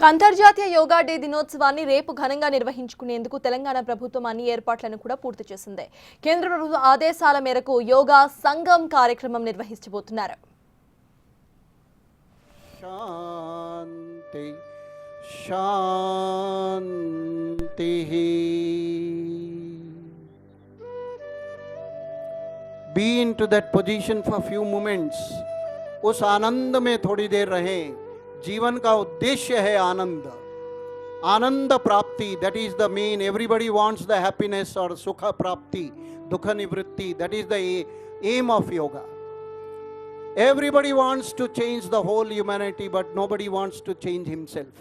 అంతర్జాతీయ యోగా డే దినోత్సవాన్ని రేపు ఘనంగా నిర్వహించుకునేందుకు తెలంగాణ ప్రభుత్వం అన్ని ఏర్పాట్లను కూడా పూర్తి చేసింది. కేంద్ర ప్రభుత్వ ఆదేశాల మేరకు యోగా సంగం కార్యక్రమం నిర్వహించబోతున్నారు. శాంతి శాంతి be into that position for few moments. उस आनंद में थोड़ी देर रहें. जीवन का उद्देश्य है आनंद, आनंद प्राप्ति. That is the main. Everybody wants the happiness or sukha prapti, dukha nivritti. That is the aim of yoga. Everybody wants to change the whole humanity, but nobody wants to change himself.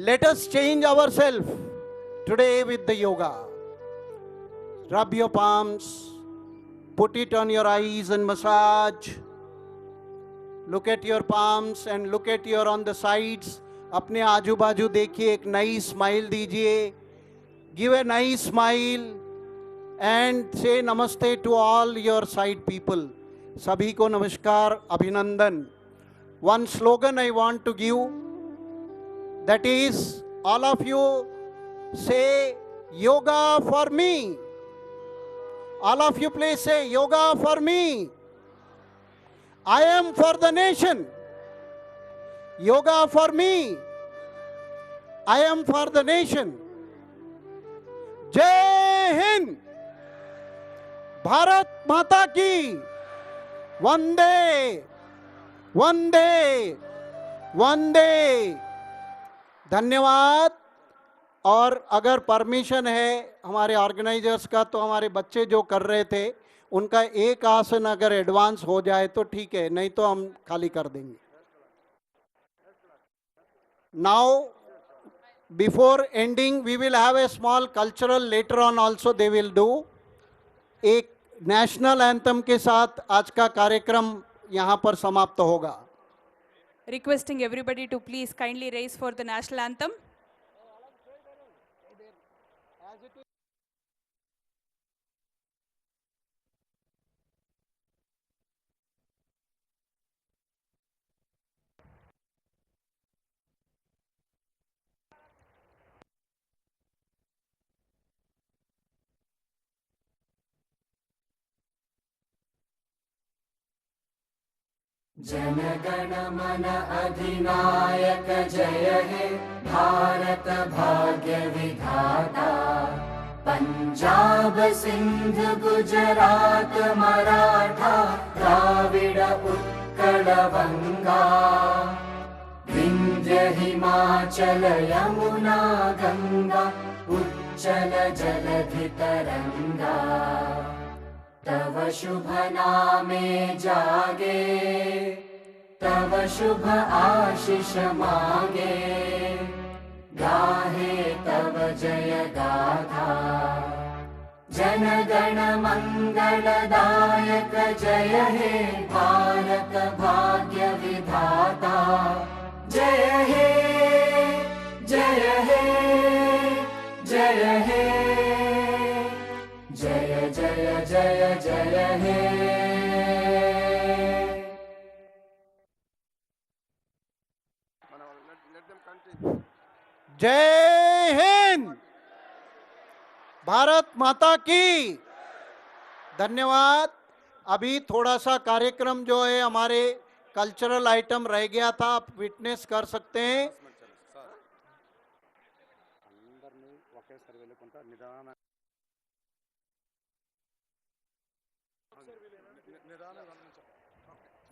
Let us change ourselves today with the yoga. Rub your palms, put it on your eyes and massage. Look at your palms and look at your on the sides. अपने आजू बाजू देखिए, एक नई smile दीजिए. Give a nice smile and say namaste to all your side people. सभी को नमस्कार, अभिनंदन. One slogan I want to give, that is, all of you say yoga for me. All of you please say yoga for me. I am for the nation. Yoga for me. I am for the nation. जय हिंद. भारत माता की. वंदे वंदे वंदे. धन्यवाद. और अगर permission है हमारे organisers का, तो हमारे बच्चे जो कर रहे थे उनका एक आसन अगर एडवांस हो जाए तो ठीक है, नहीं तो हम खाली कर देंगे. Now before ending we will have a small cultural, later on also they will do. एक नेशनल एंथम के साथ आज का कार्यक्रम यहाँ पर समाप्त होगा. Requesting everybody to please kindly raise for the national anthem. जनगण मन अधिनायक जय हे भारत भाग्य विधाता. पंजाब सिंध गुजरात मराठा द्राविड उत्कल बंगा. विंध्य हिमाचल यमुना गंगा उच्चल जलधि तरंगा. तव शुभ नामे जागे, तव शुभ आशीष मागे. गाहे तव जय गाथा. जनगण मंगलदायक जय हे भारत भाग्य विधाता. जय हे जय हे जय हे. जय जय जय जय हे. जय हिंद. भारत माता की. धन्यवाद. अभी थोड़ा सा कार्यक्रम जो है हमारे कल्चरल आइटम रह गया था, आप विटनेस कर सकते हैं.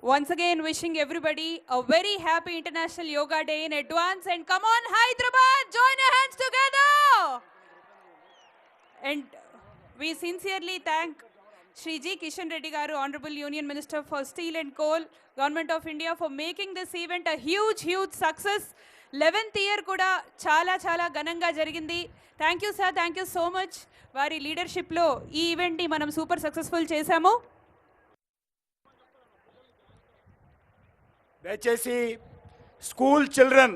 Once again wishing everybody a very happy International Yoga Day in advance, and come on Hyderabad, join your hands together. And we sincerely thank Shri G. Kishan Reddy Garu, Honorable Union Minister for Steel and Coal, Government of India, for making this event a huge success. 11th year kuda chala gananga jarigindi. Thank you sir, thank you so much. Vari leadership lo ee event ni manam super successful chesamu. దయచేసి school children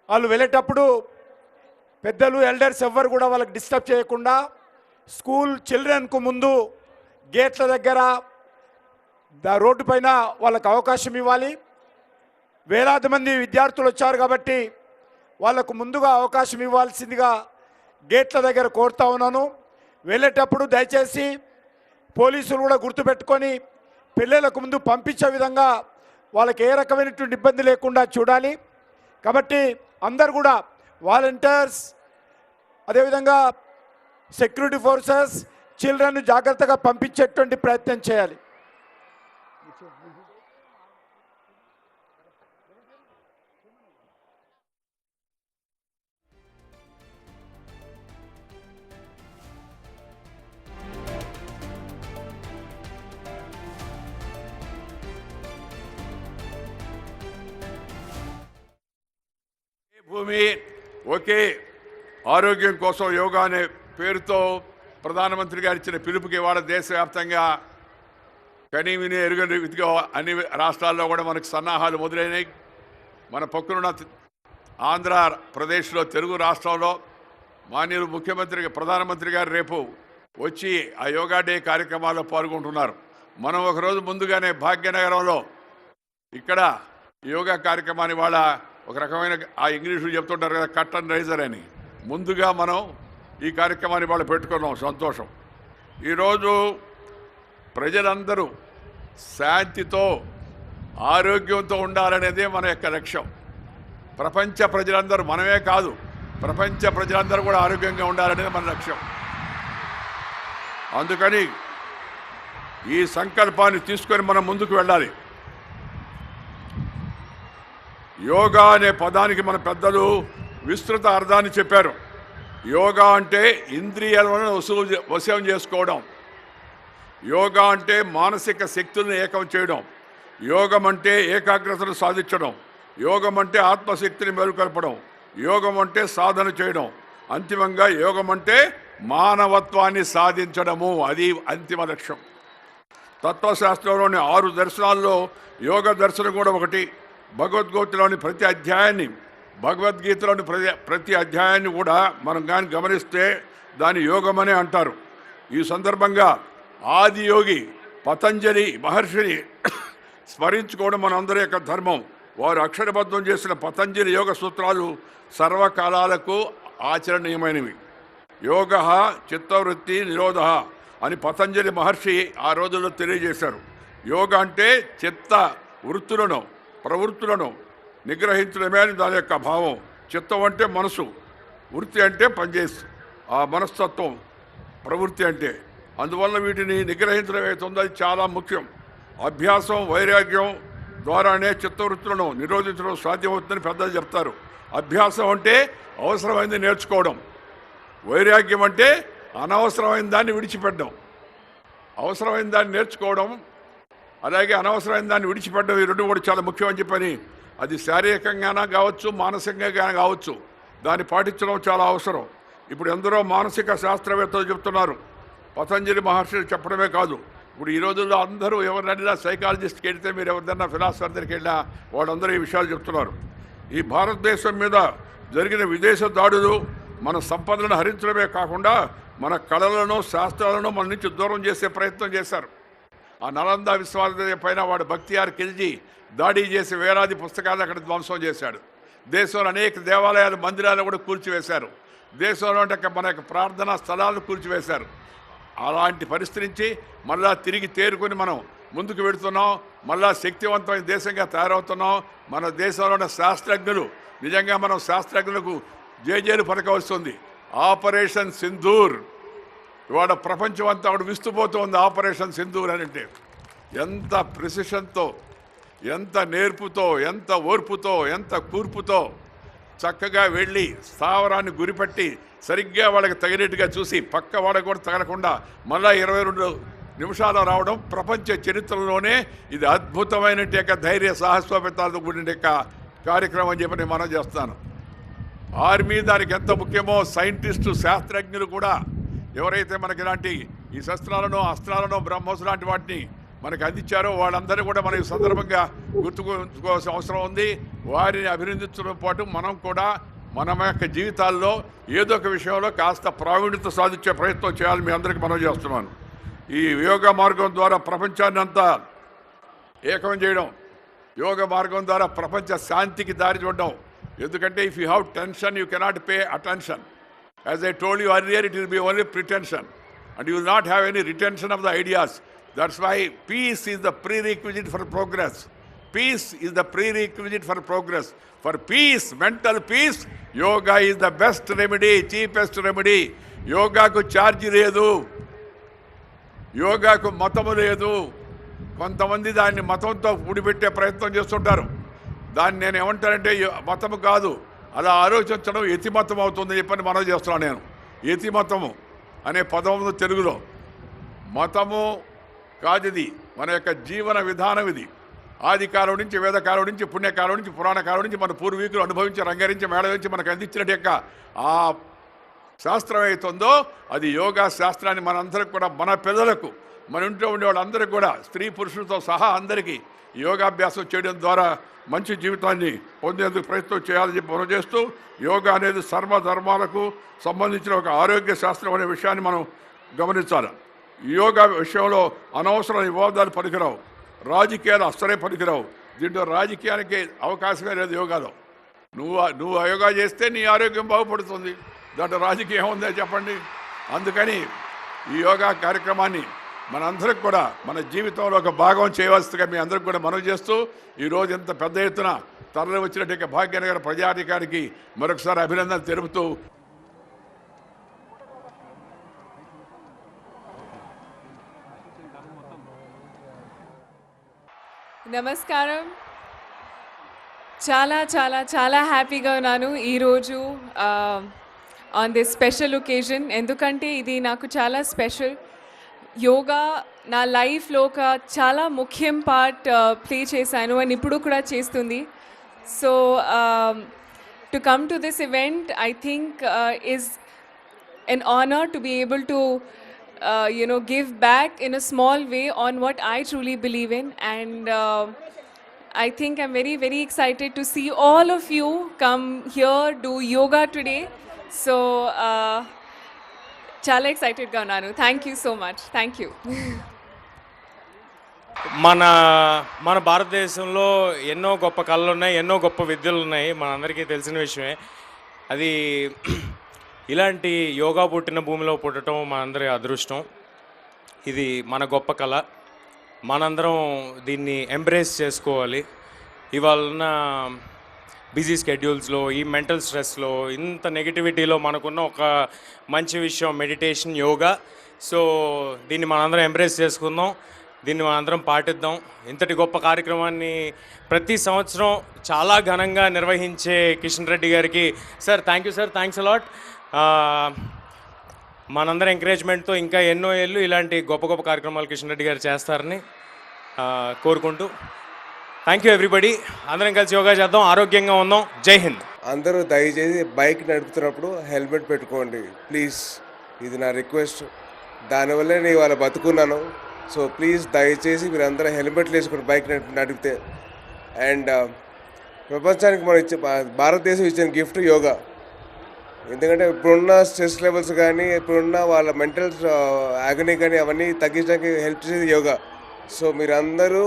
వాళ్ళు వెళ్ళేటప్పుడు పెద్దలు elders ఎవ్వరు కూడా వాళ్ళకి disturb చేయకుండా school చిల్డ్రన్కు ముందు గేట్ల దగ్గర రోడ్డు పైన వాళ్ళకి అవకాశం ఇవ్వాలి. వేలాది మంది విద్యార్థులు వచ్చారు కాబట్టి వాళ్ళకు ముందుగా అవకాశం ఇవ్వాల్సిందిగా గేట్ల దగ్గర కోరుతా ఉన్నాను. వెళ్ళేటప్పుడు దయచేసి పోలీసులు కూడా గుర్తుపెట్టుకొని పిల్లలకు ముందు పంపించే విధంగా వాళ్ళకి ఏ రకమైనటువంటి ఇబ్బంది లేకుండా చూడాలి. కాబట్టి అందరు కూడా వాలంటీర్స్, అదేవిధంగా సెక్యూరిటీ ఫోర్సెస్ చిల్డ్రన్ జాగ్రత్తగా పంపించేటువంటి ప్రయత్నం చేయాలి. భూమి ఒకే ఆరోగ్యం కోసం యోగా అనే పేరుతో ప్రధానమంత్రి గారు ఇచ్చిన పిలుపుకి ఇవాళ దేశవ్యాప్తంగా కనీవిని ఎరుగని రీతిగా అన్ని రాష్ట్రాల్లో కూడా మనకు సన్నాహాలు మొదలైనవి. మన పక్కనున్న ఆంధ్రప్రదేశ్లో తెలుగు రాష్ట్రంలో మాన్యులు ముఖ్యమంత్రి ప్రధానమంత్రి గారు రేపు వచ్చి ఆ యోగా డే కార్యక్రమాల్లో పాల్గొంటున్నారు. మనం ఒకరోజు ముందుగానే భాగ్యనగరంలో ఇక్కడ యోగా కార్యక్రమాన్ని వాళ్ళ ఒక రకమైన ఆ ఇంగ్లీషులో చెప్తుంటారు కదా, కట్ అండ్ రైజర్ అని, ముందుగా మనం ఈ కార్యక్రమాన్ని వాళ్ళు పెట్టుకున్నాం. సంతోషం. ఈరోజు ప్రజలందరూ శాంతితో ఆరోగ్యంతో ఉండాలనేదే మన యొక్క లక్ష్యం. ప్రపంచ ప్రజలందరూ, మనమే కాదు ప్రపంచ ప్రజలందరూ కూడా ఆరోగ్యంగా ఉండాలనేది మన లక్ష్యం. అందుకని ఈ సంకల్పాన్ని తీసుకొని మనం ముందుకు వెళ్ళాలి. యోగా అనే పదానికి మన పెద్దలు విస్తృత అర్థాన్ని చెప్పారు. యోగా అంటే ఇంద్రియాలను వశం చేసుకోవడం, యోగా అంటే మానసిక శక్తులను ఏకం చేయడం, యోగం అంటే ఏకాగ్రతను సాధించడం, యోగం అంటే ఆత్మశక్తిని మెరుగుకల్పడం, యోగం అంటే సాధన చేయడం, అంతిమంగా యోగం అంటే మానవత్వాన్ని సాధించడము. అది అంతిమ లక్ష్యం. తత్వశాస్త్రంలోని 6 దర్శనాల్లో యోగ దర్శనం కూడా ఒకటి. భగవద్గీతలోని ప్రతి అధ్యాయాన్ని కూడా మనం కానీ గమనిస్తే దాని యోగమనే అంటారు. ఈ సందర్భంగా ఆది యోగి పతంజలి మహర్షిని స్మరించుకోవడం మనందరి యొక్క ధర్మం. వారు అక్షరబద్ధం చేసిన పతంజలి యోగ సూత్రాలు సర్వకాలాలకు ఆచరణీయమైనవి. యోగ చిత్తవృత్తి నిరోధ అని పతంజలి మహర్షి ఆ రోజుల్లో తెలియజేశారు. యోగ అంటే చిత్త వృత్తులను ప్రవృత్తులను నిగ్రహించడమే అని దాని యొక్క భావం. చిత్తం అంటే మనసు, వృత్తి అంటే పనిచేస్తు ఆ మనస్తత్వం, ప్రవృత్తి అంటే. అందువల్ల వీటిని నిగ్రహించడం ఏతుందో అది చాలా ముఖ్యం. అభ్యాసం వైరాగ్యం ద్వారానే చిత్తవృత్తులను నిరోధించడం సాధ్యమవుతుందని పెద్దలు చెప్తారు. అభ్యాసం అంటే అవసరమైంది నేర్చుకోవడం, వైరాగ్యం అంటే అనవసరమైన దాన్ని విడిచిపెట్టడం. అవసరమైన దాన్ని నేర్చుకోవడం, అలాగే అనవసరమైన దాన్ని విడిచిపెట్టడం, ఈ రెండు కూడా చాలా ముఖ్యమని చెప్పని, అది శారీరకంగానే కావచ్చు మానసికంగా కావచ్చు, దాన్ని పాటించడం చాలా అవసరం. ఇప్పుడు ఎందరో మానసిక శాస్త్రవేత్తలు చెప్తున్నారు, పతంజలి మహర్షి చెప్పడమే కాదు. ఇప్పుడు ఈ రోజుల్లో అందరూ ఎవరినైనా సైకాలజిస్ట్కి వెళ్తే, మీరు ఎవరిదైనా ఫిలాసఫర్ దగ్గరికి వెళ్ళినా వాళ్ళందరూ ఈ విషయాలు చెప్తున్నారు. ఈ భారతదేశం మీద జరిగిన విదేశ దాడులు మన సంపదలను హరించడమే కాకుండా మన కళలను శాస్త్రాలను మన నుంచి దూరం చేసే ప్రయత్నం చేశారు. ఆ నలంద విశ్వవిద్యాలయం పైన వాడు బక్తియార్ ఖిల్జీ దాడి చేసి వేలాది పుస్తకాలు అక్కడ ధ్వంసం చేశాడు. దేశంలో అనేక దేవాలయాలు మందిరాలు కూడా కూల్చివేశారు. దేశంలో మన యొక్క ప్రార్థనా స్థలాలను కూల్చివేశారు. అలాంటి పరిస్థితి నుంచి మళ్ళా తిరిగి తేరుకొని మనం ముందుకు వెళుతున్నాం. మళ్ళా శక్తివంతమైన దేశంగా తయారవుతున్నాం. మన దేశంలో ఉన్న శాస్త్రజ్ఞులు, నిజంగా మనం శాస్త్రజ్ఞులకు జేజేలు పలకవస్తుంది. ఆపరేషన్ సింధూర్ ఇవాళ ప్రపంచం అంతా అక్కడ విస్తుపోతుంది. ఆపరేషన్ సింధూర్ అని అంటే ఎంత ప్రిసిషన్తో, ఎంత నేర్పుతో, ఎంత ఓర్పుతో, ఎంత కూర్పుతో చక్కగా వెళ్ళి స్థావరాన్ని గురిపట్టి సరిగ్గా వాళ్ళకి తగినట్టుగా చూసి పక్క వాళ్ళకి కూడా తగలకుండా మళ్ళా 22 నిమిషాలు రావడం ప్రపంచ చరిత్రలోనే ఇది అద్భుతమైన ధైర్య సాహసోపేతాలతో కూడిన కార్యక్రమం అని చెప్పి నేను మనం చేస్తాను. ఆర్మీ దానికి ఎంత ముఖ్యమో సైంటిస్టు శాస్త్రజ్ఞులు కూడా ఎవరైతే మనకి ఇలాంటి ఈ శస్త్రాలను అస్త్రాలను బ్రహ్మోస్ లాంటి వాటిని మనకు అందించారో వాళ్ళందరూ కూడా మన ఈ సందర్భంగా గుర్తుకోవాల్సిన అవసరం ఉంది. వారిని అభినందించడం పాటు మనం కూడా మన యొక్క జీవితాల్లో ఏదో ఒక విషయంలో కాస్త ప్రావీణ్యత సాధించే ప్రయత్నం చేయాలి. మీ అందరికీ మనం చేస్తున్నాను. ఈ యోగా మార్గం ద్వారా ప్రపంచాన్ని అంతా ఏకం చేయడం, యోగ మార్గం ద్వారా ప్రపంచ శాంతికి దారి చూడడం. ఎందుకంటే if you have tension you cannot pay attention. As I told you earlier, it will be only pretension and you will not have any retention of the ideas. That's why peace is the prerequisite for progress. Peace is the prerequisite for progress. For peace, mental peace, yoga is the best remedy, cheapest remedy. యోగాకు ఛార్జీ లేదు, యోగాకు మతము లేదు. కొంతమంది దాన్ని మతంతో ముడిపెట్టే ప్రయత్నం చేస్తుంటారు. దాన్ని నేను ఏమంటానంటే మతము కాదు, అలా ఆలోచించడం యతిమతం అవుతుందని చెప్పని మనం చేస్తున్నాను. నేను యతిమతము అనే పదం ఉంది తెలుగులో. మతము కాదు, ఇది మన యొక్క జీవన విధానం. ఇది ఆది కాలం నుంచి, వేదకాలం నుంచి, పుణ్యకాలం నుంచి, పురాణ కాలం నుంచి మన పూర్వీకులు అనుభవించి, రంగరించి, మేళవించి మనకు అందించినట్టు యొక్క ఆ శాస్త్రం అవుతుందో అది యోగా శాస్త్రాన్ని మనందరికి కూడా, మన పిల్లలకు, మన ఇంట్లో ఉండే వాళ్ళందరికీ కూడా, స్త్రీ పురుషులతో సహా అందరికీ యోగాభ్యాసం చేయడం ద్వారా మంచి జీవితాన్ని పొందేందుకు ప్రయత్నం చేయాలని చెప్పి మనం చేస్తూ, యోగా అనేది సర్వధర్మాలకు సంబంధించిన ఒక ఆరోగ్య శాస్త్రం అనే విషయాన్ని మనం గమనించాలి. యోగా విషయంలో అనవసర వివాదాలు పనికిరావు, రాజకీయాలు అస్సలే పనికిరావు. దీంట్లో రాజకీయానికి అవకాశమే లేదు యోగాలో. నువ్వు యోగా చేస్తే నీ ఆరోగ్యం బాగుపడుతుంది, దాంట్లో రాజకీయం ఉందే చెప్పండి. అందుకని ఈ యోగా కార్యక్రమాన్ని మనందరికి కూడా మన జీవితంలో ఒక భాగం చేయవలసిందిగా మీ అందరికి కూడా మనవి చేస్తూ, ఈరోజు ఇంత పెద్ద ఎత్తున తరలి వచ్చినట్టు భాగ్యనగర ప్రజాధికారికి మరొకసారి అభినందనలు తెలుపుతూ, నమస్కారం. చాలా చాలా చాలా హ్యాపీగా ఉన్నాను ఈరోజు ఆన్ దిస్ స్పెషల్ ఒకేజన్. ఎందుకంటే ఇది నాకు చాలా స్పెషల్. యోగా నా లైఫ్లో ఒక చాలా ముఖ్యం పార్ట్ ప్లే చేశాను అండ్ ఇప్పుడు కూడా చేస్తుంది. So to come to this event I think is an honor to be able to give back in a small way on what I truly believe in, and I think I'm very very excited to see all of you come here do yoga today. So chala excited ga unnanu. Thank you so much. Thank you. మన భారతదేశంలో ఎన్నో గొప్ప కళలు ఉన్నాయి, ఎన్నో గొప్ప విద్యలు ఉన్నాయి, మనందరికీ తెలిసిన విషయమే. అది ఇలాంటి యోగా పుట్టిన భూమిలో పుట్టడం మనందరి అదృష్టం. ఇది మన గొప్ప కళ, మనందరం దీన్ని ఎంబ్రేస్ చేసుకోవాలి. ఇవాళ బిజీ స్కెడ్యూల్స్లో, ఈ మెంటల్ స్ట్రెస్లో, ఇంత నెగిటివిటీలో మనకున్న ఒక మంచి విషయం మెడిటేషన్, యోగా. సో దీన్ని మనందరం ఎంబ్రేస్ చేసుకుందాం, దీన్ని మనందరం పాటిద్దాం. ఇంతటి గొప్ప కార్యక్రమాన్ని ప్రతి సంవత్సరం చాలా ఘనంగా నిర్వహించే కిషన్ రెడ్డి గారికి sir thank you sir, thanks a lot. మనందరం ఎంకరేజ్మెంట్తో ఇంకా ఎన్నో ఏళ్ళు ఇలాంటి గొప్ప గొప్ప కార్యక్రమాలు కిషన్ రెడ్డి గారు చేస్తారని కోరుకుంటూ థ్యాంక్ యూ ఎవ్రీబడి. అందరం కలిసి యోగా చేద్దాం, ఆరోగ్యంగా ఉందాం. జై హింద్. అందరూ దయచేసి బైక్ నడుపుతున్నప్పుడు హెల్మెట్ పెట్టుకోండి ప్లీజ్, ఇది నా రిక్వెస్ట్. దానివల్లే నేను ఇవాళ బతుకున్నాను. సో ప్లీజ్ దయచేసి మీరు అందరూ హెల్మెట్లు వేసుకుని బైక్ నడిపితే. అండ్ ప్రపంచానికి మనం భారతదేశం ఇచ్చిన గిఫ్ట్ యోగా. ఎందుకంటే ఇప్పుడున్న స్ట్రెస్ లెవెల్స్ కానీ, ఇప్పుడున్న వాళ్ళ మెంటల్ ఆగనీ కానీ అవన్నీ తగ్గించడానికి హెల్ప్ చేసేది యోగా. సో మీరందరూ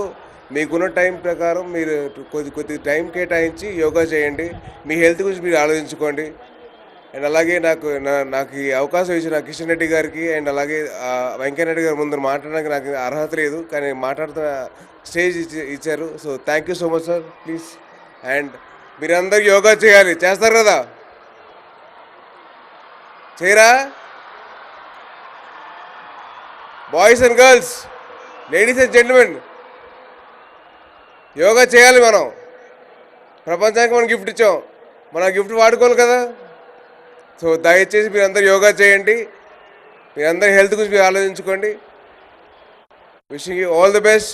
మీకున్న టైం ప్రకారం మీరు కొద్ది టైం కేటాయించి యోగా చేయండి. మీ హెల్త్ గురించి మీరు ఆలోచించుకోండి. అండ్ అలాగే నాకు ఈ అవకాశం ఇచ్చిన కిషన్ రెడ్డి గారికి అండ్ అలాగే వెంకయ్యనాయుడు గారి ముందు మాట్లాడడానికి నాకు అర్హత లేదు, కానీ మాట్లాడుతున్న స్టేజ్ ఇచ్చారు. So thank you so much sir. Please. And మీరందరూ యోగా చేయాలి. చేస్తారు కదా? చేయరా? Boys and girls, ladies and gentlemen, yoga చేయాలి. మనం ప్రపంచానికి మనం గిఫ్ట్ ఇచ్చాం, మన గిఫ్ట్ వాడుకోవాలి కదా. సో దయచేసి మీరందరూ యోగా చేయండి, మీరందరూ హెల్త్ గురించి మీరు ఆలోచించుకోండి. Wishing you all the best.